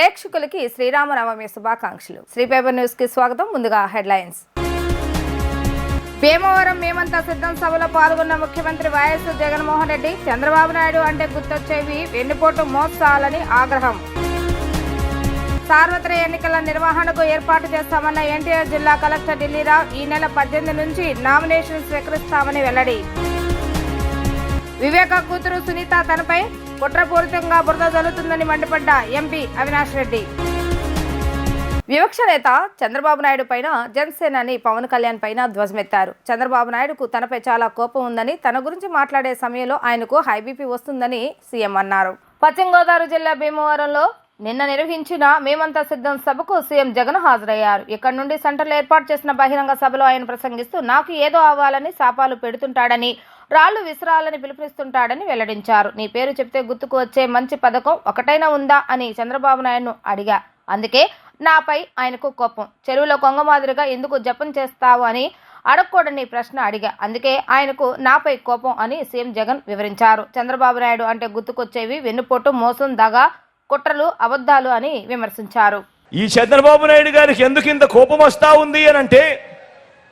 ప్రేక్షకులకి శ్రీరామనవమి శుభాకాంక్షలు. Shri paper news కి స్వాగతం. ముందుగా హెడ్లైన్స్. భీమవరం మేమంతా సిద్ధం సభలో పాల్గొన్న ముఖ్యమంత్రి వైఎస్ జగన్మోహన్ రెడ్డి చంద్రబాబు నాయుడు అంటే గుర్తొచ్చేవి వెన్నుపోటు మోసాలని ఆగ్రహం. సార్వత్రిక ఎన్నికల నిర్వహణకు ఏర్పాటు చేస్తామన్న ఎన్టీఆర్ జిల్లా కలెక్టర్ ఢిల్లీరావు ఈ నెల 18 నుంచి నామినేషన్ స్వీకరిస్తామని వెల్లడి. వివేక కూతురు సునీత తనపై కుట్రపూరితంగా బురద జల్లుతుందని మండిపడ్డ ఎంపీ అవినాష్ రెడ్డి. వివక్ష నేత చంద్రబాబు నాయుడు పైన జనసేనాని పవన్ కళ్యాణ్ పైన ధ్వజమెత్తారు. చంద్రబాబు నాయుడుకు తనపై చాలా కోపం ఉందని, తన గురించి మాట్లాడే సమయంలో ఆయనకు హైబీపీ వస్తుందని సీఎం అన్నారు. పశ్చిమ గోదావరి జిల్లా భీమవరంలో నిన్న నిర్వహించిన మేమంతా సిద్ధం సభకు సీఎం జగన్ హాజరయ్యారు. ఇక్కడి నుండి సెంటర్లో ఏర్పాటు చేసిన బహిరంగ సభలో ఆయన ప్రసంగిస్తూ నాకు ఏదో అవ్వాలని శాపాలు పెడుతుంటాడని, రాళ్లు విసరాలని పిలుపునిస్తుంటాడని వెల్లడించారు. నీ పేరు చెప్తే గుర్తుకు వచ్చే మంచి పథకం ఒకటైనా ఉందా అని చంద్రబాబు నాయుడును అడిగా. అందుకే నాపై ఆయనకు కోపం. చెరువులో కొంగ మాదిరిగా ఎందుకు జపం చేస్తావు అని అడగకూడని ప్రశ్న అడిగా. అందుకే ఆయనకు నాపై కోపం అని సీఎం జగన్ వివరించారు. చంద్రబాబు నాయుడు అంటే గుర్తుకొచ్చేవి వెన్నుపోటు, మోసం, దగా, కుట్రలు, అబద్ధాలు అని విమర్శించారు. ఈ చంద్రబాబు నాయుడు గారికి ఎందుకు ఇంత కోపం వస్తా ఉంది అనంటే,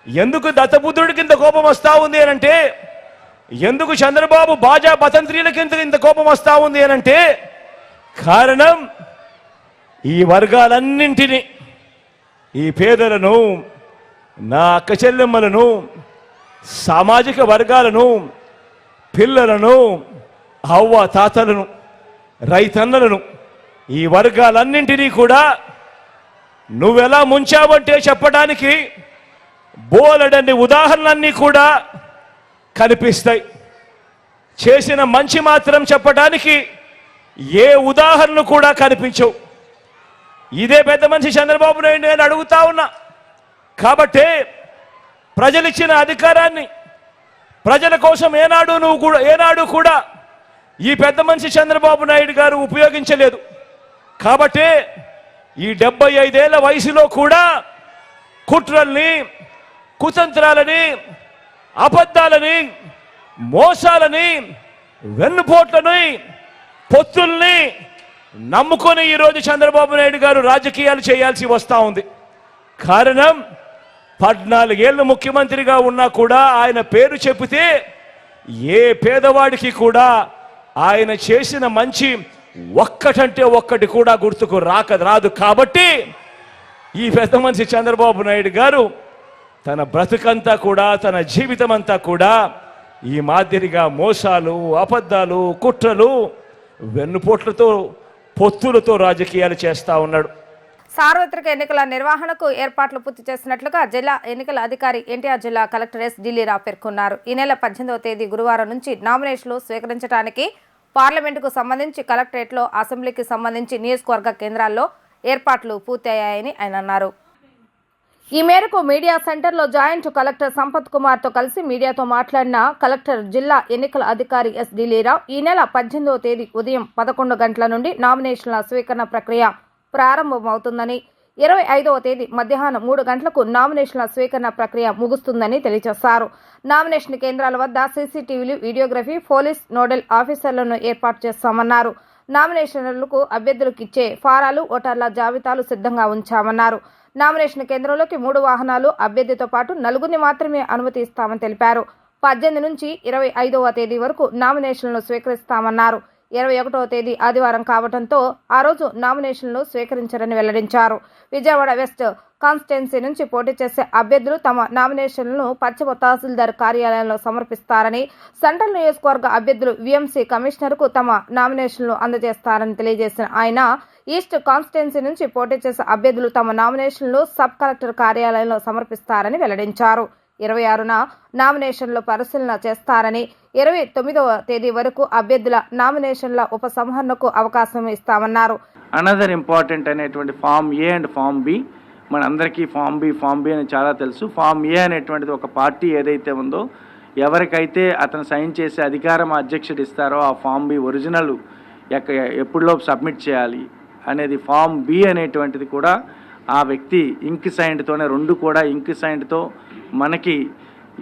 ఎందుకు దత్తపుత్రుడికి ఇంత కోపం వస్తా ఉంది అనంటే, ఎందుకు చంద్రబాబు బాజా బతంత్రీలకి ఇంత కోపం వస్తా ఉంది అనంటే, కారణం ఈ వర్గాలన్నింటినీ, ఈ పేదలను, నా అక్క చెల్లెమ్మలను, సామాజిక వర్గాలను, పిల్లలను, అవ్వ తాతలను, రైతన్నలను, ఈ వర్గాలన్నింటినీ కూడా నువ్వెలా ముంచావంటే చెప్పడానికి బోలెడన్ని ఉదాహరణలన్నీ కూడా కనిపిస్తాయి. చేసిన మంచి మాత్రం చెప్పడానికి ఏ ఉదాహరణ కూడా కనిపించవు. ఇదే పెద్ద మనిషి చంద్రబాబు నాయుడు నేను అడుగుతా ఉన్నా. కాబట్టే ప్రజలిచ్చిన అధికారాన్ని ప్రజల కోసం ఏనాడు కూడా ఈ పెద్ద మనిషి చంద్రబాబు నాయుడు గారు ఉపయోగించలేదు. కాబట్టే ఈ 75 ఏళ్ల వయసులో కూడా కుట్రల్ని, కుతంత్రాలని, అబద్ధాలని, మోసాలని, వెన్నుపోట్లని, పొత్తుల్ని నమ్ముకొని ఈరోజు చంద్రబాబు నాయుడు గారు రాజకీయాలు చేయాల్సి వస్తూ ఉంది. కారణం 14 ఏళ్ళు ముఖ్యమంత్రిగా ఉన్నా కూడా ఆయన పేరు చెబితే ఏ పేదవాడికి కూడా ఆయన చేసిన మంచి ఒక్కటంటే ఒక్కటి కూడా గుర్తుకు రాదు. కాబట్టి ఈ పెద్ద మనిషి చంద్రబాబు నాయుడు గారు తన బ్రతుకంతా కూడా, తన జీవితం అంతా కూడా ఈ మాదిరిగా మోసాలు, అబద్ధాలు, కుట్రలు, వెన్నుపోట్లతో, పొత్తులతో రాజకీయాలు చేస్తా ఉన్నాడు. సార్వత్రిక ఎన్నికల నిర్వహణకు ఏర్పాట్లు పూర్తి చేసినట్లుగా జిల్లా ఎన్నికల అధికారి ఎన్టీఆర్ జిల్లా కలెక్టర్ ఎస్ ఢిల్లీరావు పేర్కొన్నారు. ఈ నెల 18వ తేదీ గురువారం నుంచి నామినేషన్లు స్వీకరించడానికి పార్లమెంటుకు సంబంధించి కలెక్టరేట్లో, అసెంబ్లీకి సంబంధించి నియోజకవర్గ కేంద్రాల్లో ఏర్పాట్లు పూర్తయ్యాయని ఆయన అన్నారు. ఈ మేరకు మీడియా సెంటర్లో జాయింట్ కలెక్టర్ సంపత్ కుమార్తో కలిసి మీడియాతో మాట్లాడిన కలెక్టర్ జిల్లా ఎన్నికల అధికారి ఎస్ ఢిల్లీరావు ఈ నెల 18వ తేదీ ఉదయం 11 గంటల నుండి నామినేషన్ల స్వీకరణ ప్రక్రియ ప్రారంభమవుతుందని, 25వ తేదీ మధ్యాహ్నం 3 గంటలకు నామినేషన్ల స్వీకరణ ప్రక్రియ ముగుస్తుందని తెలియజేశారు. నామినేషన్ కేంద్రాల వద్ద సీసీటీవీలు, వీడియోగ్రఫీ, పోలీస్ నోడల్ ఆఫీసర్లను ఏర్పాటు చేస్తామన్నారు. నామినేషన్లకు అభ్యర్థులకు ఇచ్చే ఫారాలు, ఓటర్ల జాబితాలు సిద్ధంగా ఉంచామన్నారు. నామినేషన్ కేంద్రంలోకి 3 వాహనాలు, అభ్యర్థితో పాటు 4 మాత్రమే అనుమతి ఇస్తామని తెలిపారు. 18 నుంచి 25వ తేదీ వరకు నామినేషన్లు స్వీకరిస్తామన్నారు. 21వ తేదీ ఆదివారం కావడంతో ఆ రోజు నామినేషన్లు స్వీకరించారని వెల్లడించారు. విజయవాడ వెస్ట్ కాన్స్టిట్యున్సీ నుంచి పోటీ చేసే అభ్యర్థులు తమ నామినేషన్లను పశ్చిమ తహసీల్దార్ కార్యాలయంలో సమర్పిస్తారని, సెంట్రల్ నియోజకవర్గ అభ్యర్థులు వీఎంసీ కమిషనర్కు తమ నామినేషన్లు అందజేస్తారని తెలియజేసిన ఆయన, ఈస్ట్ కాన్స్టిట్యున్సీ నుంచి పోటీ చేసే అభ్యర్థులు తమ నామినేషన్లు సబ్ కలెక్టర్ కార్యాలయంలో సమర్పిస్తారని వెల్లడించారు. 26న నామినేషన్లు పరిశీలన చేస్తారని, 29వ తేదీ వరకు అభ్యర్థుల నామినేషన్ల ఉపసంహరణకు అవకాశం ఇస్తామన్నారు. అనదర్ ఇంపార్టెంట్ అనేటువంటి form A and form B, మన అందరికీ ఫామ్ బి అని చాలా తెలుసు. ఫామ్ ఏ అనేటువంటిది ఒక పార్టీ ఏదైతే ఉందో, ఎవరికైతే అతను సైన్ చేసే అధికారం అధ్యక్షుడు ఇస్తారో ఆ ఫామ్ బి ఒరిజినల్ ఎప్పుడులోపు సబ్మిట్ చేయాలి అనేది. ఫామ్ బి అనేటువంటిది కూడా ఆ వ్యక్తి ఇంక్ సైన్తోనే, 2 కూడా ఇంక్ సైన్తో మనకి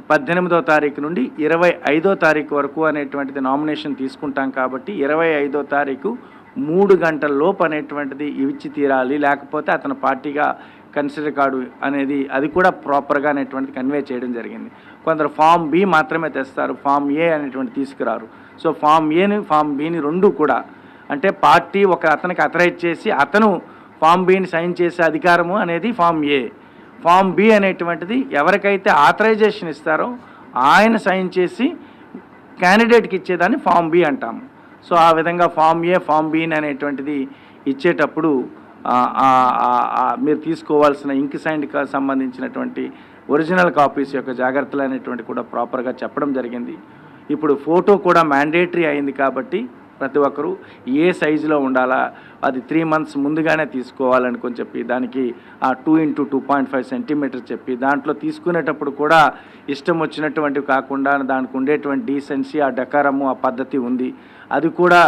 18వ తారీఖు నుండి 25వ తారీఖు వరకు అనేటువంటిది నామినేషన్ తీసుకుంటాం. కాబట్టి 25వ తారీఖు 3 గంటల లోపు అనేటువంటిది ఇచ్చి తీరాలి, లేకపోతే అతని పార్టీగా కన్సిడర్ కాడు అనేది అది కూడా ప్రాపర్గా అనేటువంటిది కన్వే చేయడం జరిగింది. కొందరు ఫామ్ బి మాత్రమే తెస్తారు, ఫామ్ ఏ అనేటువంటి తీసుకురారు. సో ఫామ్ ఏని ఫామ్ బిని రెండు కూడా అంటే పార్టీ అతనికి అథరైజ్ చేసి అతను ఫామ్ బిని సైన్ చేసే అధికారము అనేది ఫామ్ ఏ. ఫామ్ బి అనేటువంటిది ఎవరికైతే ఆథరైజేషన్ ఇస్తారో ఆయన సైన్ చేసి క్యాండిడేట్కి ఇచ్చేదాన్ని ఫామ్ బి అంటాము. సో ఆ విధంగా ఫామ్ ఏ ఫామ్ బిని అనేటువంటిది ఇచ్చేటప్పుడు మీరు తీసుకోవాల్సిన ఇంక్ సైన్కి సంబంధించినటువంటి ఒరిజినల్ కాపీస్ యొక్క జాగ్రత్తలు అనేటువంటి కూడా ప్రాపర్గా చెప్పడం జరిగింది. ఇప్పుడు ఫోటో కూడా మ్యాండేటరీ అయింది కాబట్టి ప్రతి ఒక్కరూ ఏ సైజులో ఉండాలా అది 3 months ముందుగానే తీసుకోవాలనుకొని చెప్పి దానికి 2 × 2.5 సెంటీమీటర్ చెప్పి దాంట్లో తీసుకునేటప్పుడు కూడా ఇష్టం వచ్చినటువంటివి కాకుండా దానికి ఉండేటువంటి డీసెన్సీ, ఆ డకారము, ఆ పద్ధతి ఉంది. అది కూడా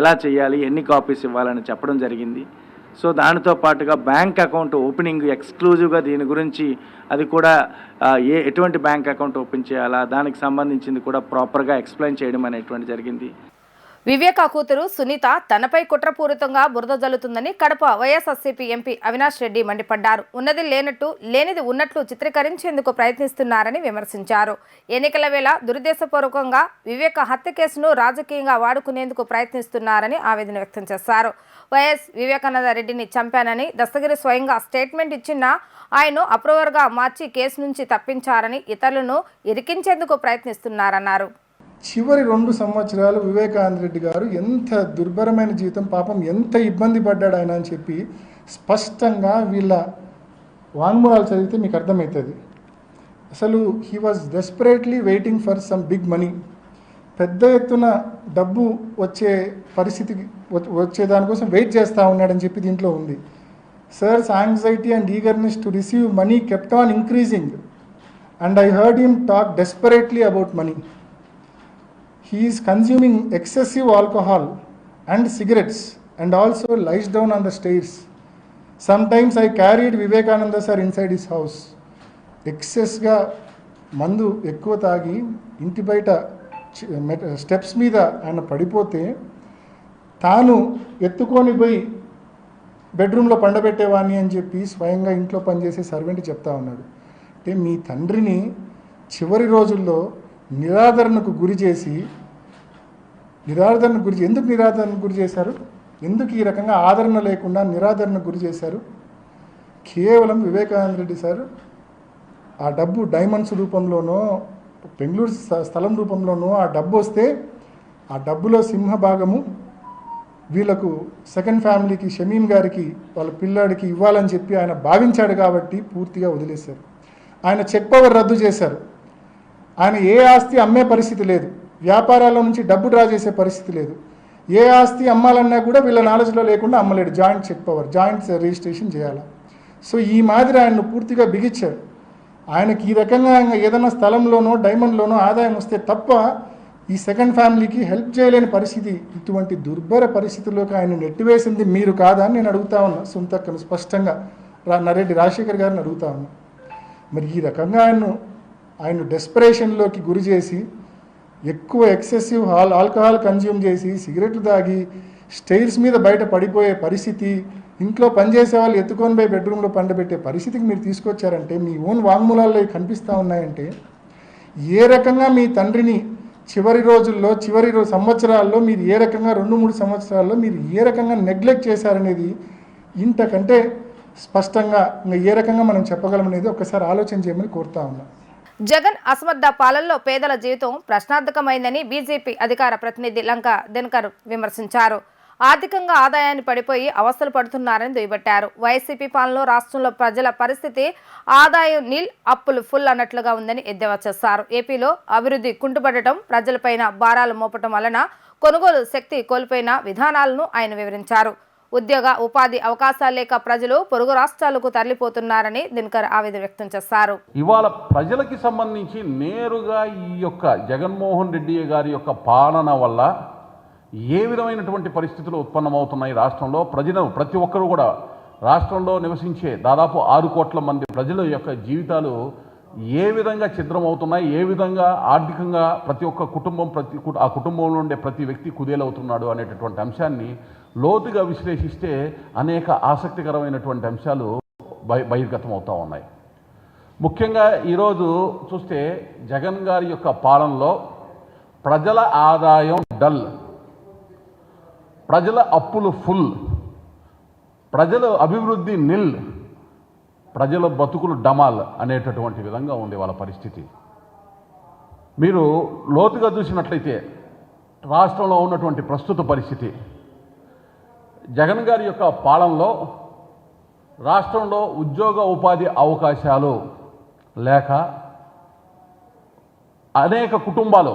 ఎలా చేయాలి, ఎన్ని కాపీస్ ఇవ్వాలని చెప్పడం జరిగింది. సో దానితో పాటుగా బ్యాంక్ అకౌంట్ ఓపెనింగ్ ఎక్స్క్లూజివ్గా దీని గురించి అది కూడా ఎటువంటి బ్యాంక్ అకౌంట్ ఓపెన్ చేయాలా దానికి సంబంధించింది కూడా ప్రాపర్గా ఎక్స్ప్లెయిన్ చేయడం అనేటువంటి జరిగింది. వివేక కూతురు సునీత తనపై కుట్రపూరితంగా బురద జల్లుతుందని కడప వైఎస్ఆర్సీపీ ఎంపీ అవినాష్ రెడ్డి మండిపడ్డారు. ఉన్నది లేనట్టు లేనిది ఉన్నట్లు చిత్రీకరించేందుకు ప్రయత్నిస్తున్నారని విమర్శించారు. ఎన్నికల వేళ దురుద్దేశపూర్వకంగా వివేక హత్య కేసును రాజకీయంగా వాడుకునేందుకు ప్రయత్నిస్తున్నారని ఆవేదన వ్యక్తం చేశారు. వైఎస్ వివేకానంద రెడ్డిని చంపానని దస్తగిరి స్వయంగా స్టేట్మెంట్ ఇచ్చినా ఆయన అప్రూవర్గా మార్చి కేసు నుంచి తప్పించారని ఇతరులను ఇరికించేందుకు ప్రయత్నిస్తున్నారన్నారు. చివరి 2 సంవత్సరాలు వివేకానంద రెడ్డి గారు ఎంత దుర్భరమైన జీవితం, పాపం ఎంత ఇబ్బంది పడ్డాడు ఆయన అని చెప్పి స్పష్టంగా వీళ్ళ వాంగ్మూలాలు చదివితే మీకు అర్థమవుతుంది. అసలు he was desperately waiting for some big money. పెద్ద ఎత్తున డబ్బు వచ్చే పరిస్థితికి వచ్చేదానికోసం వెయిట్ చేస్తూ ఉన్నాడని చెప్పి దీంట్లో ఉంది. సర్స్ anxiety and eagerness to receive money kept on increasing and I heard him talk desperately about money. He is consuming excessive alcohol and cigarettes and also lies down on the stairs. Sometimes I carried Vivekananda sir inside his house. ఎక్సెస్గా మందు ఎక్కువ తాగి ఇంటి బయట steps మీద ఆయన పడిపోతే తాను ఎత్తుకొని పోయి బెడ్రూమ్లో పండబెట్టేవాడిని అని చెప్పి స్వయంగా ఇంట్లో పనిచేసే సర్వెంట్ చెప్తా ఉన్నాడు. అంటే మీ తండ్రిని చివరి రోజుల్లో నిరాదరణకు గురి చేసి ఎందుకు నిరాదరణకు గురి చేశారు? ఎందుకు ఈ రకంగా ఆదరణ లేకుండా నిరాదరణకు గురి చేశారు? కేవలం వివేకానంద రెడ్డి సార్ ఆ డబ్బు డైమండ్స్ రూపంలోనో బెంగళూరు స్థలం రూపంలోనో ఆ డబ్బు వస్తే ఆ డబ్బులో సింహభాగము వీళ్ళకు సెకండ్ ఫ్యామిలీకి షమీన్ గారికి వాళ్ళ పిల్లాడికి ఇవ్వాలని చెప్పి ఆయన భావించాడు కాబట్టి పూర్తిగా వదిలేశారు. ఆయన చెక్ పవర్ రద్దు చేశారు. ఆయన ఏ ఆస్తి అమ్మే పరిస్థితి లేదు, వ్యాపారాల నుంచి డబ్బు డ్రా చేసే పరిస్థితి లేదు. ఏ ఆస్తి అమ్మాలన్నా కూడా వీళ్ళ నాలెడ్జ్లో లేకుండా అమ్మలేడు. Joint check power, joint registration చేయాలి. సో ఈ మాదిరి ఆయన్ను పూర్తిగా బిగించాడు. ఆయనకి ఈ రకంగా ఏదైనా స్థలంలోనో డైమండ్లోనో ఆదాయం వస్తే తప్ప ఈ సెకండ్ ఫ్యామిలీకి హెల్ప్ చేయలేని పరిస్థితి. ఇటువంటి దుర్భర పరిస్థితుల్లోకి ఆయన నెట్టివేసింది మీరు కాదా అని నేను అడుగుతా ఉన్నా. సొంతక్కను స్పష్టంగా నరెడ్డి రాజశేఖర్ గారిని అడుగుతా ఉన్నా. మరి ఈ రకంగా ఆయన డెస్పరేషన్లోకి గురి చేసి ఎక్కువ ఎక్సెసివ్ ఆల్కహాల్ కన్జ్యూమ్ చేసి సిగరెట్లు తాగి స్టైర్స్ మీద బయట పడిపోయే పరిస్థితి, ఇంట్లో పనిచేసే వాళ్ళు ఎత్తుకొని పోయి బెడ్రూమ్లో పండబెట్టే పరిస్థితికి మీరు తీసుకొచ్చారంటే, మీ ఓన్ వాంగ్మూలాల్లో కనిపిస్తూ ఉన్నాయంటే ఏ రకంగా మీ తండ్రిని చివరి రోజుల్లో సంవత్సరాల్లో మీరు ఏ రకంగా 2-3 సంవత్సరాల్లో మీరు ఏ రకంగా నెగ్లెక్ట్ చేశారనేది ఇంతకంటే స్పష్టంగా ఏ రకంగా మనం చెప్పగలమనేది ఒక్కసారి ఆలోచన చేయమని కోరుతా ఉన్నాం. జగన్ అసమర్థ పాలనలో పేదల జీవితం ప్రశ్నార్థకమైందని బీజేపీ అధికార ప్రతినిధి లంకా దినకర్ విమర్శించారు. ఆర్థికంగా ఆదాయాన్ని పడిపోయి అవస్థలు పడుతున్నారని దుయ్యబట్టారు. వైసీపీ పాలనలో రాష్ట్రంలో ప్రజల పరిస్థితి ఆదాయం నీల్ అప్పులు ఫుల్ అన్నట్లుగా ఉందని ఎద్దేవా చేశారు. ఏపీలో అభివృద్ధి కుంటుపడటం, ప్రజలపైన భారాలు మోపటం వలన కొనుగోలు శక్తి కోల్పోయిన విధానాలను ఆయన వివరించారు. ఉద్యోగ ఉపాధి అవకాశాలు లేక ప్రజలు పొరుగు రాష్ట్రాలకు తరలిపోతున్నారని దినకర్ ఆవేదన వ్యక్తం చేశారు. ఇవాళ ప్రజలకి సంబంధించి నేరుగా ఈ యొక్క జగన్మోహన్ రెడ్డి గారి యొక్క పాలన వల్ల ఏ విధమైనటువంటి పరిస్థితులు ఉత్పన్నమవుతున్నాయి రాష్ట్రంలో. ప్రతి ఒక్కరూ కూడా రాష్ట్రంలో నివసించే దాదాపు 6 కోట్ల మంది ప్రజల యొక్క జీవితాలు ఏ విధంగా ఛిద్రమవుతున్నాయి, ఏ విధంగా ఆర్థికంగా ప్రతి ఒక్క కుటుంబం ఆ కుటుంబంలో ఉండే ప్రతి వ్యక్తి కుదేలవుతున్నాడు అనేటటువంటి అంశాన్ని లోతుగా విశ్లేషిస్తే అనేక ఆసక్తికరమైనటువంటి అంశాలు బహిర్గతం అవుతూ ఉన్నాయి. ముఖ్యంగా ఈరోజు చూస్తే జగన్ గారి యొక్క పాలనలో ప్రజల ఆదాయం డల్, ప్రజల అప్పులు ఫుల్, ప్రజల అభివృద్ధి నిల్, ప్రజల బతుకులు డమాల్ అనేటటువంటి విధంగా ఉంది వాళ్ళ పరిస్థితి. మీరు లోతుగా చూసినట్లయితే రాష్ట్రంలో ఉన్నటువంటి ప్రస్తుత పరిస్థితి, జగన్ గారి యొక్క పాలనలో రాష్ట్రంలో ఉద్యోగ ఉపాధి అవకాశాలు లేక అనేక కుటుంబాలు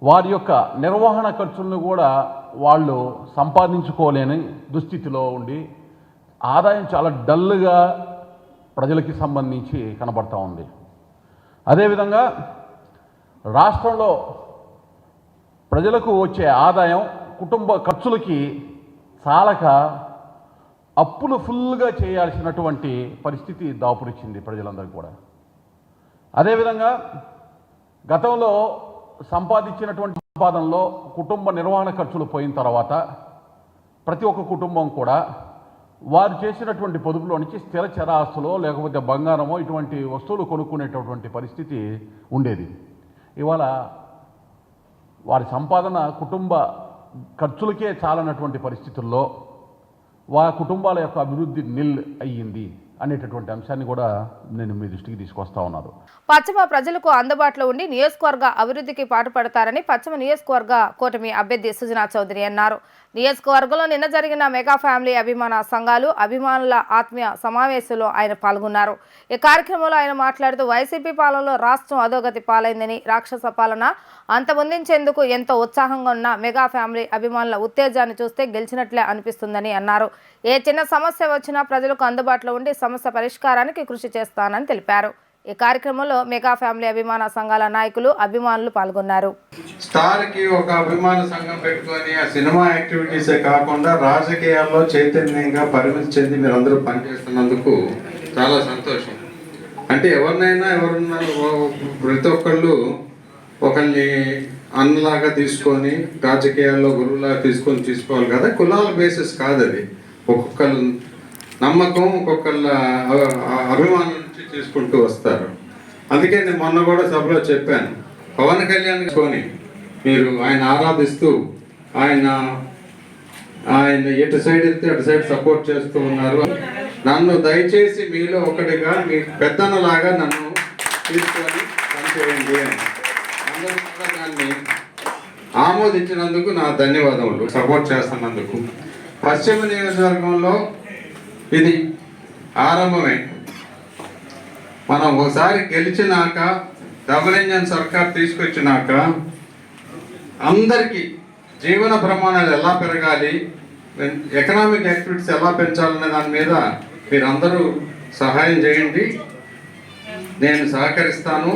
వారి యొక్క నిర్వహణ ఖర్చులను కూడా వాళ్ళు సంపాదించుకోలేని దుస్థితిలో ఉండి ఆదాయం చాలా డల్గా ప్రజలకి సంబంధించి కనబడతా ఉంది. అదేవిధంగా రాష్ట్రంలో ప్రజలకు వచ్చే ఆదాయం కుటుంబ ఖర్చులకి చాలక అప్పులు ఫుల్గా చేయాల్సినటువంటి పరిస్థితి దాపురిచ్చింది ప్రజలందరికీ కూడా. అదేవిధంగా గతంలో సంపాదించినటువంటి సంపాదనలో కుటుంబ నిర్వహణ ఖర్చులు పోయిన తర్వాత ప్రతి ఒక్క కుటుంబం కూడా వారు చేసినటువంటి పొదుపులో నుంచి స్థిర చరాస్తులో లేకపోతే బంగారమో ఇటువంటి వస్తువులు కొనుక్కునేటటువంటి పరిస్థితి ఉండేది. ఇవాళ వారి సంపాదన కుటుంబ ఖర్చులకే చాలనటువంటి పరిస్థితుల్లో కుటుంబాల యొక్క అభివృద్ధి నిల్ అయ్యింది అనేటటువంటి అంశాన్ని కూడా నేను మీ దృష్టికి తీసుకొస్తా ఉన్నాను. పశ్చిమ ప్రజలకు అందుబాటులో ఉండి నియోజకవర్గ అభివృద్ధికి పాటుపడతారని పశ్చిమ నియోజకవర్గ కూటమి అభ్యర్థి సుజనా చౌదరి అన్నారు. నియోజకవర్గంలో నిన్న జరిగిన మెగా ఫ్యామిలీ అభిమాన సంఘాలు అభిమానుల ఆత్మీయ సమావేశంలో ఆయన పాల్గొన్నారు. ఈ కార్యక్రమంలో ఆయన మాట్లాడుతూ వైసీపీ పాలనలో రాష్ట్రం అధోగతి పాలైందని, రాక్షస పాలన అంతమొందించేందుకు ఎంతో ఉత్సాహంగా ఉన్న మెగా ఫ్యామిలీ అభిమానుల ఉత్తేజాన్ని చూస్తే గెలిచినట్లే అనిపిస్తుందని అన్నారు. ఏ చిన్న సమస్య వచ్చినా ప్రజలకు అందుబాటులో ఉండి సమస్య పరిష్కారానికి కృషి చేస్తానని తెలిపారు. ఈ కార్యక్రమంలో మెగా ఫ్యామిలీ అభిమాన సంఘాల నాయకులు, అభిమానులు పాల్గొన్నారు. స్టార్ కి ఒక అభిమాన సంఘం పెట్టుకొని ఆ సినిమా యాక్టివిటీసే కాకుండా రాజకీయాల్లో చైతన్యంగా పరిమితి చెంది మీరు అందరూ పనిచేస్తున్నందుకు చాలా సంతోషం. అంటే ఎవరున్నా ప్రతి ఒక్కళ్ళు ఒకరిని అన్నలాగా తీసుకొని రాజకీయాల్లో గురువులాగా తీసుకోవాలి కదా. కులాల బేసిస్ కాదు అది. ఒక్కొక్కరు నమ్మకం, ఒక్కొక్కళ్ళ అభిమానం నుంచి తీసుకుంటూ వస్తారు. అందుకే నేను మొన్న కూడా సభలో చెప్పాను, పవన్ కళ్యాణ్ కొని మీరు ఆయన ఆరాధిస్తూ ఆయన ఎటు సైడ్ వెళ్తే అటు సైడ్ సపోర్ట్ చేస్తూ ఉన్నారు. నన్ను దయచేసి మీలో ఒకటిగా మీ పెద్దన్నలాగా నన్ను తీసుకొని పనిచేయండి అని అందరూ కూడా దాన్ని ఆమోదించినందుకు నా ధన్యవాదములు. సపోర్ట్ చేస్తున్నందుకు. పశ్చిమ నియోజకవర్గంలో ఇది ఆరంభమే. మనం ఒకసారి గెలిచినాక డబుల్ ఇంజన్ సర్కార్ తీసుకొచ్చినాక అందరికీ జీవన ప్రమాణాలు ఎలా పెరగాలి, ఎకనామిక్ యాక్టివిటీస్ ఎలా పెంచాలనే దాని మీద మీరందరూ సహాయం చేయండి. నేను సహకరిస్తాను.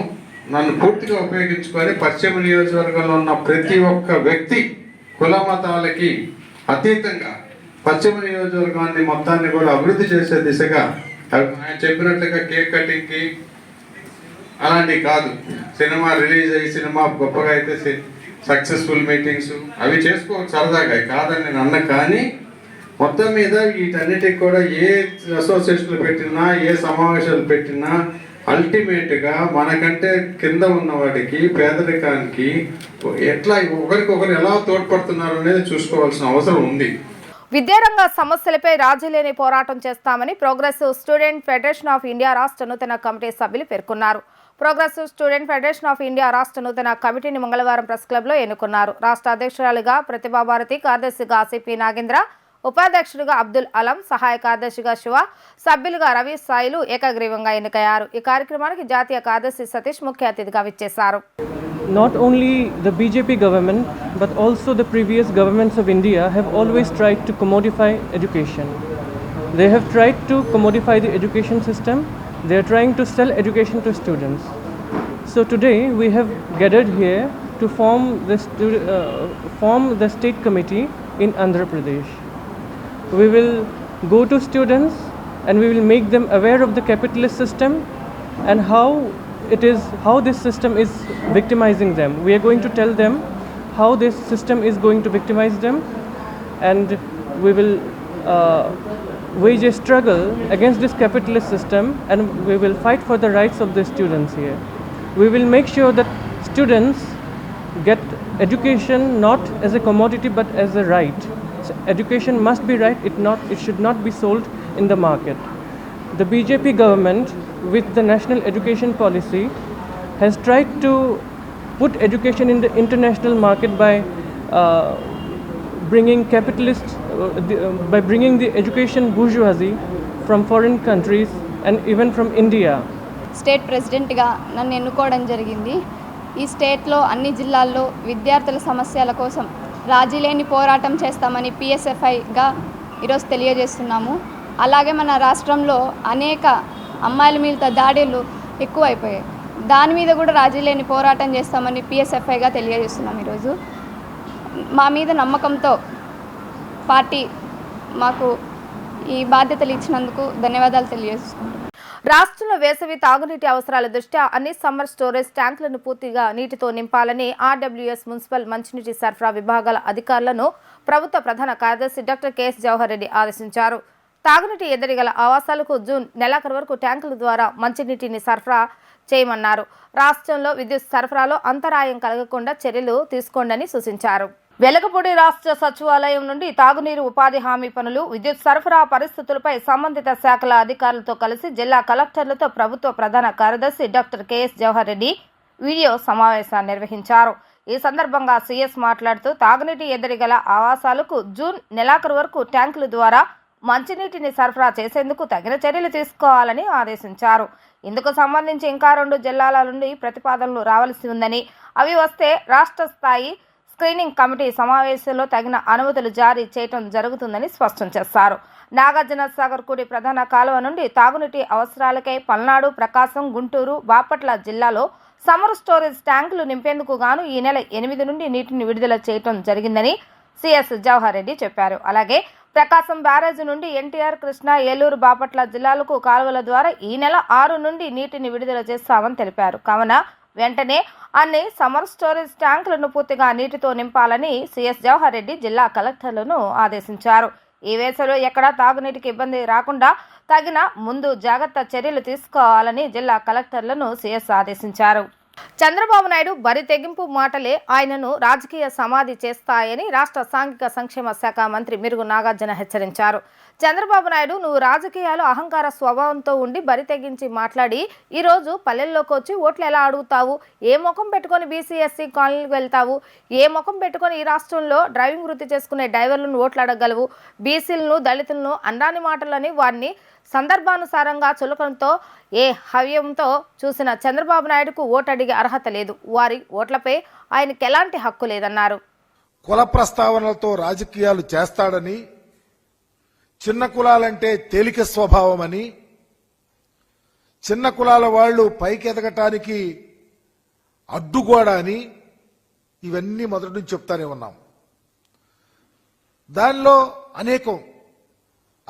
నన్ను పూర్తిగా ఉపయోగించుకొని పశ్చిమ నియోజకవర్గంలో ఉన్న ప్రతి ఒక్క వ్యక్తి కుల మతాలకి అతీతంగా పశ్చిమ నియోజకవర్గాన్ని మొత్తాన్ని కూడా అభివృద్ధి చేసే దిశగా ఆయన చెప్పినట్లుగా కేక్ కటింగ్కి అలాంటివి కాదు. సినిమా రిలీజ్ అయ్యి సినిమా గొప్పగా అయితే సక్సెస్ఫుల్ మీటింగ్స్ అవి చేసుకోవచ్చు సరదాగా, కాదని నేను అన్న. కానీ మొత్తం మీద వీటన్నిటికి కూడా ఏ అసోసియేషన్లు పెట్టినా ఏ సమావేశాలు పెట్టినా అల్టిమేట్గా మనకంటే కింద ఉన్నవాడికి పేదరికానికి ఎట్లా ఒకరికొకరు ఎలా తోడ్పడుతున్నారు అనేది చూసుకోవాల్సిన అవసరం ఉంది. విద్యారంగ సమస్యలపై రాజీలేని పోరాటం చేస్తామని progressive student federation of India రాష్ట్ర నూతన కమిటీ సభ్యులు పేర్కొన్నారు. Progressive student federation of India రాష్ట్ర నూతన కమిటీని మంగళవారం ప్రెస్ క్లబ్లో ఎన్నుకున్నారు. రాష్ట్ర అధ్యక్షురాలిగా ప్రతిభాభారతి, కార్యదర్శిగా సిపి నాగేంద్ర, ఉపాధ్యక్షుడిగా అబ్దుల్ అలం, సహాయ కార్యదర్శిగా శివ, సభ్యులుగా రవి సాయిలు ఏకగ్రీవంగా ఎన్నికయ్యారు. ఈ కార్యక్రమానికి జాతీయ కార్యదర్శి సతీష్ ముఖ్య అతిథిగా విచ్చేశారు. Not only the BJP government but also the previous governments of India have always tried to commodify education. They have tried to commodify the education system. They are trying to sell education to students. So today we have gathered here to form the state committee in Andhra Pradesh. We will go to students and we will make them aware of the capitalist system and how this system is victimizing them. We are going to tell them how this system is going to victimize them, and we will wage a struggle against this capitalist system, and we will fight for the rights of the students here. We will make sure that students get education not as a commodity but as a right. So education must be right, it should not be sold in the market. The BJP government with the national education policy has tried to put education in the international market by bringing by bringing the education bourgeoisie from foreign countries and even from India. State ప్రెసిడెంట్గా నన్ను ఎన్నుకోవడం జరిగింది. ఈ స్టేట్లో అన్ని జిల్లాల్లో విద్యార్థుల సమస్యల కోసం రాజీ లేని పోరాటం చేస్తామని PSFIగా ఈరోజు తెలియజేస్తున్నాము. అలాగే మన రాష్ట్రంలో అనేక అమ్మాయిల మీద దాడులు ఎక్కువైపోయాయి. దాని మీద కూడా రాజీ లేని పోరాటం చేస్తామని PSFIగా తెలియజేస్తున్నాం. ఈరోజు మా మీద నమ్మకంతో పార్టీ మాకు ఈ బాధ్యతలు ఇచ్చినందుకు ధన్యవాదాలు తెలియజేస్తున్నాం. రాష్ట్రంలో వేసవి తాగునీటి అవసరాల దృష్ట్యా అన్ని సమ్మర్ స్టోరేజ్ ట్యాంకులను పూర్తిగా నీటితో నింపాలని RWS మున్సిపల్ మంచినీటి సరఫరా విభాగాల అధికారులను ప్రభుత్వ ప్రధాన కార్యదర్శి డాక్టర్ KS జవహర్ రెడ్డి ఆదేశించారు. తాగునీటి ఎద్దడి గల ఆవాసాలకు జూన్ నెలాఖరు వరకు ట్యాంకుల ద్వారా మంచినీటిని సరఫరా చేయమన్నారు. రాష్ట్రంలో విద్యుత్ సరఫరాలో అంతరాయం కలగకుండా చర్యలు తీసుకోండని సూచించారు. వెలగపూడి రాష్ట్ర సచివాలయం నుండి తాగునీరు ఉపాధి హామీ పనులు, విద్యుత్ సరఫరా పరిస్థితులపై సంబంధిత శాఖల అధికారులతో కలిసి జిల్లా కలెక్టర్లతో ప్రభుత్వ ప్రధాన కార్యదర్శి doctor KS Jawahar Reddy video సమావేశాన్ని నిర్వహించారు. ఈ సందర్భంగా CS మాట్లాడుతూ తాగునీటి ఎద్దడి గల ఆవాసాలకు జూన్ నెలాఖరు వరకు ట్యాంకుల ద్వారా మంచినీటిని సరఫరా చేసేందుకు తగిన చర్యలు తీసుకోవాలని ఆదేశించారు. ఇందుకు సంబంధించి ఇంకా 2 జిల్లాల నుండి ప్రతిపాదనలు రావాల్సి ఉందని, అవి వస్తే రాష్ట్ర స్థాయి స్క్రీనింగ్ కమిటీ సమావేశంలో తగిన అనుమతులు జారీ చేయడం జరుగుతుందని స్పష్టం చేశారు. నాగార్జున సాగర్ కూడి ప్రధాన కాలువ నుండి తాగునీటి అవసరాలకై పల్నాడు, ప్రకాశం, గుంటూరు, బాపట్ల జిల్లాలో సమ్మర్ స్టోరేజ్ ట్యాంకులు నింపేందుకు గాను ఈ నెల 8 నుండి నీటిని విడుదల చేయడం జరిగిందని CS జవహర్ రెడ్డి చెప్పారు. అలాగే ప్రకాశం బ్యారేజ్ నుండి NTR, కృష్ణా, ఏలూరు, బాపట్ల జిల్లాలకు కాలువల ద్వారా ఈ నెల 6 నుండి నీటిని విడుదల చేస్తామని తెలిపారు. కావున వెంటనే అన్ని సమ్మర్ స్టోరేజ్ ట్యాంకులను పూర్తిగా నీటితో నింపాలని CS జవహర్ రెడ్డి జిల్లా కలెక్టర్లను ఆదేశించారు. ఈ వేసవిలో ఎక్కడా తాగునీటికి ఇబ్బంది రాకుండా తగిన ముందు జాగ్రత్త చర్యలు తీసుకోవాలని జిల్లా కలెక్టర్లను CS ఆదేశించారు. చంద్రబాబు నాయుడు బరి తెగింపు మాటలే ఆయనను రాజకీయ సమాధి చేస్తాయని రాష్ట్ర సాంఘిక సంక్షేమ శాఖ మంత్రి మిరుగు నాగార్జున హెచ్చరించారు. చంద్రబాబు నాయుడు, నువ్వు రాజకీయాలు అహంకార స్వభావంతో ఉండి బరి తెగించి మాట్లాడి ఈరోజు పల్లెల్లోకి వచ్చి ఓట్లు ఎలా అడుగుతావు? ఏ ముఖం పెట్టుకొని BC SC కాలనీలకు వెళ్తావు? ఏ ముఖం పెట్టుకొని ఈ రాష్ట్రంలో డ్రైవింగ్ వృత్తి చేసుకునే డ్రైవర్లను ఓట్లు అడగలవు? బీసీలను, దళితులను అండాని మాటలని వారిని సందర్భానుసారంగా చులకనతో ఏ హవ్యంతో చూసిన చంద్రబాబు నాయుడుకు ఓటు అడిగే అర్హత లేదు. వారి ఓట్లపై ఆయనకు ఎలాంటి హక్కు లేదన్నారు. కుల ప్రస్తావనలతో రాజకీయాలు చేస్తాడని, చిన్న కులాలంటే తేలిక స్వభావమని, చిన్న కులాల వాళ్ళు పైకి ఎదగటానికి అడ్డుగోడ అని ఇవన్నీ మొదటి నుంచి చెప్తానే ఉన్నాం. దానిలో అనేకం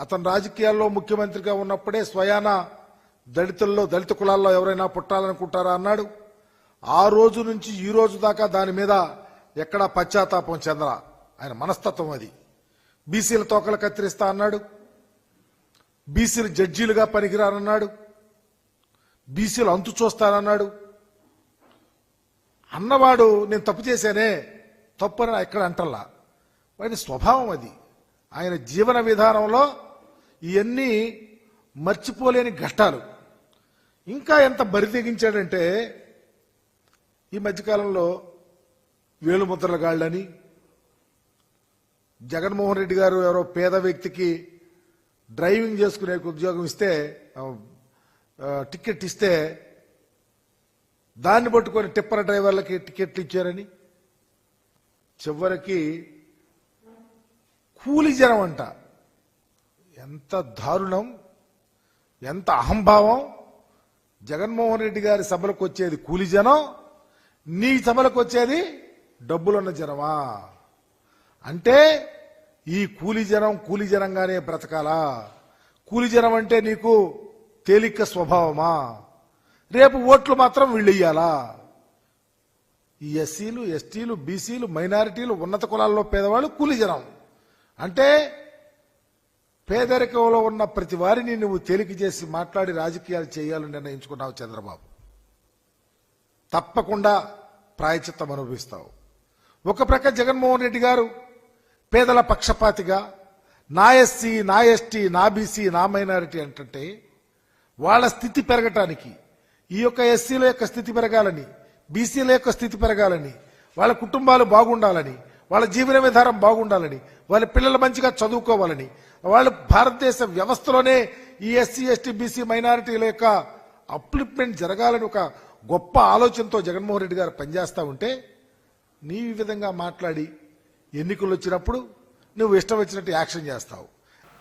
అతను రాజకీయాల్లో ముఖ్యమంత్రిగా ఉన్నప్పుడే స్వయాన దళిత కులాల్లో ఎవరైనా పుట్టాలనుకుంటారా అన్నాడు. ఆ రోజు నుంచి ఈ రోజు దాకా దాని మీద ఎక్కడా పశ్చాత్తాపం చెందరా. ఆయన మనస్తత్వం అది. బీసీల తోకలు కత్తిరిస్తా అన్నాడు, బీసీలు జడ్జీలుగా పనికిరారన్నాడు, బీసీలు అంతు చూస్తానన్నాడు. అన్నవాడు నేను తప్పు చేశానే, తప్పు అని ఎక్కడ అంటల్లా. వాడి స్వభావం అది. ఆయన జీవన విధానంలో ఇవన్నీ మర్చిపోలేని ఘట్టాలు. ఇంకా ఎంత బరి తెగించాడంటే ఈ మధ్యకాలంలో వేలుముద్రల గాళ్ళని, జగన్మోహన్ రెడ్డి గారు ఎవరో పేద వ్యక్తికి డ్రైవింగ్ చేసుకునే ఉద్యోగం ఇస్తే, టికెట్ ఇస్తే దాన్ని పట్టుకొని టిప్పర్ డ్రైవర్లకి టికెట్లు ఇచ్చారని, చివరికి కూలి జనం అంట. ఎంత దారుణం, ఎంత అహంభావం. జగన్మోహన్ రెడ్డి గారి సభలకు వచ్చేది కూలి జనం, నీ సభలకు వచ్చేది డబ్బులున్న జనమా? అంటే ఈ కూలి జనంగానే బ్రతకాలా? కూలి జనం అంటే నీకు తేలిక స్వభావమా? రేపు ఓట్లు మాత్రం వీళ్ళు ఇయ్యాలా? ఈ ఎస్సీలు, ఎస్టీలు, బీసీలు, మైనారిటీలు, ఉన్నత కులాల్లో పేదవాళ్ళు, కూలి జనం. అంటే పేదరికంలో ఉన్న ప్రతి వారిని నువ్వు తేలిక చేసి మాట్లాడి రాజకీయాలు చేయాలని నిర్ణయించుకున్నావు చంద్రబాబు. తప్పకుండా ప్రాయచిత్తం అనుభవిస్తావు. ఒక ప్రక్క జగన్మోహన్ రెడ్డి గారు పేదల పక్షపాతిగా నా ఎస్సీ, నా ఎస్టీ, నా బీసీ, నా మైనారిటీ అంటే వాళ్ళ స్థితి పెరగటానికి, ఈ యొక్క ఎస్సీల యొక్క స్థితి పెరగాలని, బీసీల యొక్క స్థితి పెరగాలని, వాళ్ళ కుటుంబాలు బాగుండాలని, వాళ్ళ జీవన విధానం బాగుండాలని, వాళ్ళ పిల్లలు మంచిగా చదువుకోవాలని, వాళ్ళు భారతదేశ వ్యవస్థలోనే ఈ ఎస్సీ, ఎస్టీ, బీసీ, మైనారిటీల యొక్క అప్లిప్మెంట్ జరగాలని ఒక గొప్ప ఆలోచనతో జగన్మోహన్ రెడ్డి గారు పనిచేస్తూ ఉంటే నీ విధంగా మాట్లాడి ఎన్నికలు వచ్చినప్పుడు నువ్వు ఇష్టం వచ్చినట్టు యాక్షన్ చేస్తావు.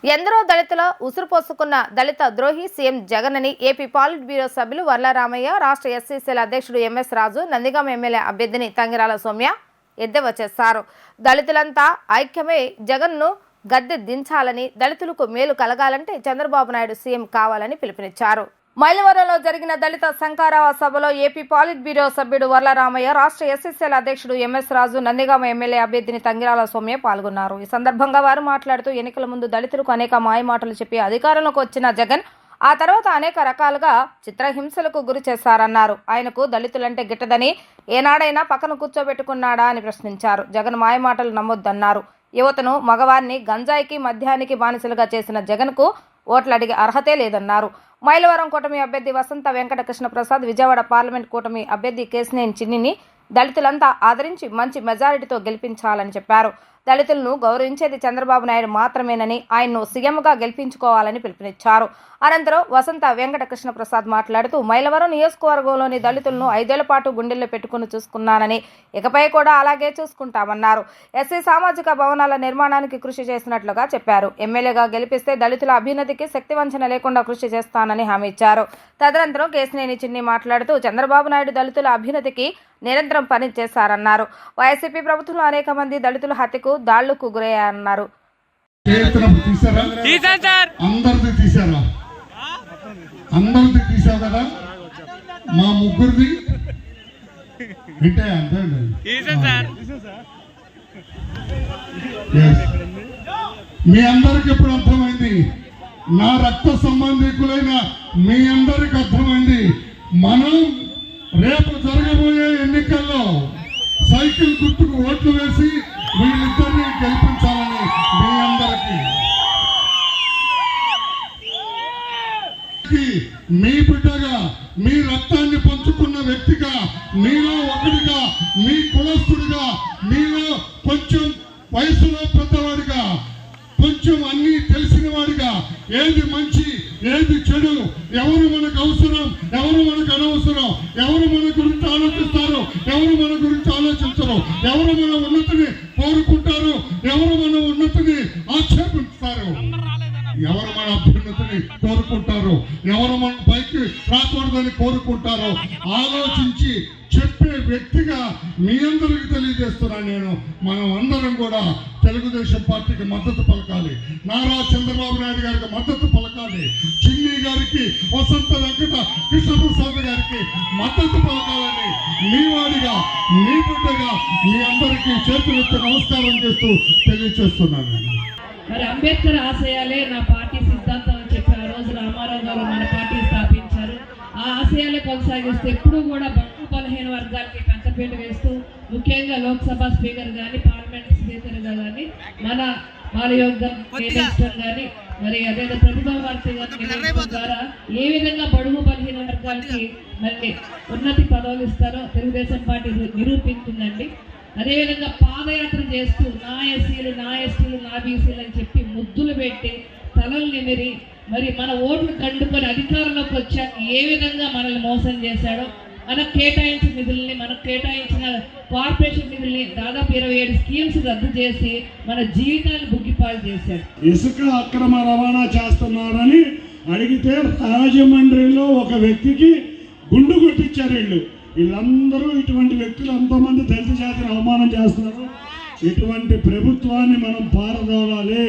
ఎందరో దళితుల ఉసురు పోసుకున్న దళిత ద్రోహి సీఎం జగన్ అని ఏపీ పాలిట్ బ్యూరో సభ్యులు వర్లరామయ్య, రాష్ట్ర ఎస్సీసీల అధ్యక్షుడు ఎంఎస్ రాజు, నందిగామ ఎమ్మెల్యే అభ్యర్థిని తంగిరాల సౌమ్య ఎద్దేవా చేశారు. దళితులంతా ఐక్యమై జగన్ను గద్దె దించాలని, దళితులకు మేలు కలగాలంటే చంద్రబాబు నాయుడు సీఎం కావాలని పిలుపునిచ్చారు. మైలవరంలో జరిగిన దళిత శంకారావ సభలో ఏపీ పాలిట్ బ్యూరో సభ్యుడు వర్లరామయ్య, రాష్ట్ర ఎస్సీసీల అధ్యక్షుడు ఎంఎస్ రాజు, నందిగామ ఎమ్మెల్యే అభ్యర్థిని తంగిరాల సౌమ్య పాల్గొన్నారు. ఈ సందర్భంగా వారు మాట్లాడుతూ ఎన్నికల ముందు దళితులకు అనేక మాయమాటలు చెప్పి అధికారంలోకి వచ్చిన జగన్ ఆ తర్వాత అనేక రకాలుగా చిత్రహింసలకు గురి చేశారన్నారు. ఆయనకు దళితులంటే గిట్టదని ఏనాడైనా పక్కన కూర్చోబెట్టుకున్నాడా అని ప్రశ్నించారు. జగన్ మాయమాటలు నమ్మొద్దన్నారు. యువతను, మగవారిని గంజాయికి, మద్యానికి బానిసలుగా చేసిన జగన్కు ఓట్లు అడిగే అర్హతే లేదన్నారు. మైలవరం కూటమి అభ్యర్థి వసంత వెంకట కృష్ణ ప్రసాద్, విజయవాడ పార్లమెంట్ కూటమి అభ్యర్థి కేశినేని చిన్నిని దళితులంతా ఆదరించి మంచి మెజారిటీతో గెలిపించాలని చెప్పారు. దళితులను గౌరవించేది చంద్రబాబు నాయుడు మాత్రమేనని, ఆయన్ను సీఎంగా గెలిపించుకోవాలని పిలుపునిచ్చారు. అనంతరం వసంత వెంకట కృష్ణ ప్రసాద్ మాట్లాడుతూ మైలవరం నియోజకవర్గంలోని దళితులను 5 ఏళ్ల పాటు గుండెల్లో పెట్టుకుని చూసుకున్నానని, ఇకపై కూడా అలాగే చూసుకుంటామన్నారు. ఎస్సీ సామాజిక భవనాల నిర్మాణానికి కృషి చేసినట్లుగా చెప్పారు. ఎమ్మెల్యేగా గెలిపిస్తే దళితుల అభ్యున్నతికి శక్తివంచన లేకుండా కృషి చేస్తానని హామీ ఇచ్చారు. తదనంతరం కేశినేని చిన్ని మాట్లాడుతూ చంద్రబాబు నాయుడు దళితుల అభ్యున్నతికి నిరంతరం పని చేశారన్నారు. వైసీపీ ప్రభుత్వంలో అనేక మంది దళితుల హత్యకు, దాళ్లకు గురయ్యారన్నారు. అందరిది తీసావు కదా, మా ముగ్గురిది మీ అందరికి ఎప్పుడు అర్థమైంది, నా రక్త సంబంధికులైన మీ అందరికి అర్థమైంది. మనం రేపు జరగబోయే ఎన్నికల్లో సైకిల్ గుర్తుకు ఓట్లు వేసి వీళ్ళిద్దరిని గెలిపించాలని మీ అందరికీ, మీ బిడ్డగా, మీ రక్తాన్ని పంచుకున్న వ్యక్తిగా, మీలో ఒకటిగా, మీ కులస్తుడిగా, మీలో కొంచెం వయసులో పెద్దవాడిగా, కొంచెం అన్ని తెలిసిన వాడిగా, ఏది మంచి ఏది చెడు, ఎవరు మనకు అవసరం ఎవరు మనకు అనవసరం, ఎవరు మన గురించి ఆలోచిస్తారు ఎవరు మన గురించి ఆలోచించరు, ఎవరు మన ఉన్నతిని కోరుకుంటారు ఎవరు మన ఉన్నతిని ఆక్షేపిస్తారు, ఎవరు మన అభ్యున్నతిని కోరుకుంటారో, ఎవరు మన పైకి రాకూడదని కోరుకుంటారో ఆలోచించి చెప్పే వ్యక్తిగా మీ అందరికి తెలియజేస్తున్నాను నేను. మనం అందరం కూడా తెలుగుదేశం పార్టీకి మద్దతు పలకాలి, నారా చంద్రబాబు నాయుడు గారికి మద్దతు పలకాలి, చిన్ని గారికి, వసంత వెంకట కృష్ణప్రసాద్ గారికి మద్దతు పలకాలని మీ వాడిగా, మీ బిడ్డగా మీ అందరికీ చేతులెత్తి నమస్కారం చేస్తూ తెలియజేస్తున్నాను. మరి అంబేద్కర్ ఆశయాలే నా పార్టీ సిద్ధాంతం అని చెప్పి ఆ రోజు రామారావు గారు మన పార్టీ స్థాపించారు. ఆ ఆశయాలే కొనసాగిస్తూ ఎప్పుడూ కూడా బలహీన వర్గాలకి కంటపేట వేస్తూ, ముఖ్యంగా లోక్సభ స్పీకర్ కానీ, పార్లమెంట్ స్పీకర్ కానీ, మన బాలయోగం కానీ, మరి అదే ప్రతిభా వార్త ద్వారా ఏ విధంగా బడుగు బలహీన వర్గాలకి మరి ఉన్నతి పదవులు ఇస్తారో తెలుగుదేశం పార్టీ నిరూపించిందండి. అదేవిధంగా పాదయాత్ర చేస్తూ నా ఎస్సీలు, నా ఎస్టీలు, నా బీసీలు అని చెప్పి ముద్దులు పెట్టి తలలు నిమిరి మరి మన ఓట్లు కండుకొని అధికారంలోకి వచ్చాక ఏ విధంగా మనల్ని మోసం చేశాడో, మనకు కేటాయించిన నిధుల్ని, మనకు కేటాయించిన కార్పొరేషన్ నిధుల్ని దాదాపు 27 స్కీమ్స్ రద్దు చేసి మన జీవితాన్ని బుగ్గిపాలు చేశాడు. ఇసుక అక్రమ రవాణా చేస్తున్నారని అడిగితే రాజమండ్రిలో ఒక వ్యక్తికి గుండు కొట్టించారు. వీళ్ళందరూ ఇటువంటి వ్యక్తులు ఎంతోమంది దళిత జాతిని అవమానం చేస్తున్నారు. ఇటువంటి ప్రభుత్వాన్ని మనం పారదోలాలి.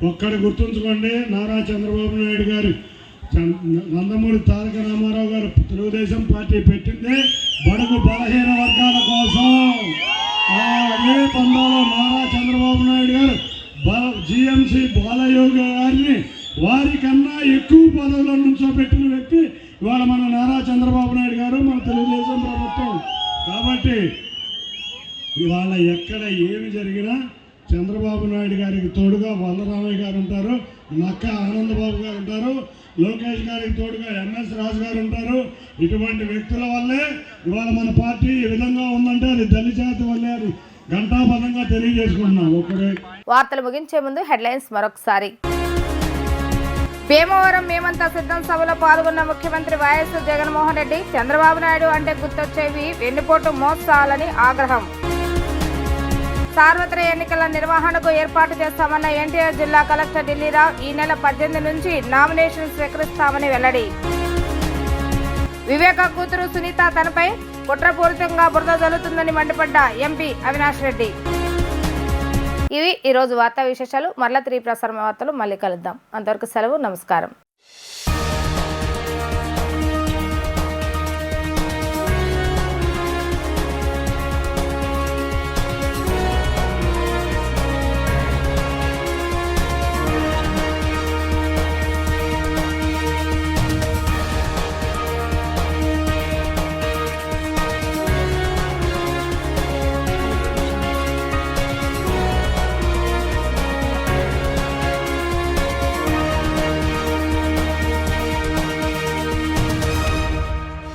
ఒక్కడి గుర్తుంచుకోండి, నారా చంద్రబాబు నాయుడు గారి నందమూరి తారక రామారావు గారు తెలుగుదేశం పార్టీ పెట్టిందే బడుగు బలహీన వర్గాల కోసం. అదే పందాలో నారా చంద్రబాబు నాయుడు గారు జిఎంసి బాలయోగ గారిని వారికన్నా ఎక్కువ పదవుల్లో నుంచోబెట్టిన వ్యక్తి ఇవాళ మన నారా చంద్రబాబు నాయుడు గారు, మన తెలుగుదేశం ప్రభుత్వం. కాబట్టి ఇవాళ ఎక్కడ ఏమి జరిగినా చంద్రబాబు నాయుడు గారికి తోడుగా వల్లరామయ్య గారు ఉంటారు, నక్క ఆనందబాబు గారు ఉంటారు, లోకేష్ గారికి తోడుగా ఎంఎస్ రాజు గారు ఉంటారు. ఇటువంటి వ్యక్తుల వల్లే ఇవాళ మన పార్టీ ఈ విధంగా ఉందంటే అది దళిజాతి వల్లే అని ఘంటాపథంగా తెలియజేసుకుంటున్నాం. వార్తలు ముగించే ముందు హెడ్లైన్స్ మరొకసారి. భీమవరం మేమంతా సిద్ధం సభలో పాల్గొన్న ముఖ్యమంత్రి వైఎస్ జగన్మోహన్ రెడ్డి. చంద్రబాబు నాయుడు అంటే గుర్తొచ్చేవి వెన్నుపోటు మోసాలని ఆగ్రహం. సార్వత్రిక ఎన్నికల నిర్వహణకు ఏర్పాటు చేస్తామన్న ఎన్టీఆర్ జిల్లా కలెక్టర్ ఢిల్లీరావు. ఈ నెల 18 నుంచి నామినేషన్ స్వీకరిస్తామని వెల్లడి. వివేక కూతురు సునీత తనపై కుట్రపూరితంగా బురద జల్లుతుందని మండిపడ్డ ఎంపీ అవినాష్ రెడ్డి. ఇవి ఈరోజు వార్తా విశేషాలు. మరలా 3 ప్రసారం వార్తలు మళ్ళీ కలుద్దాం. అంతవరకు సెలవు. నమస్కారం.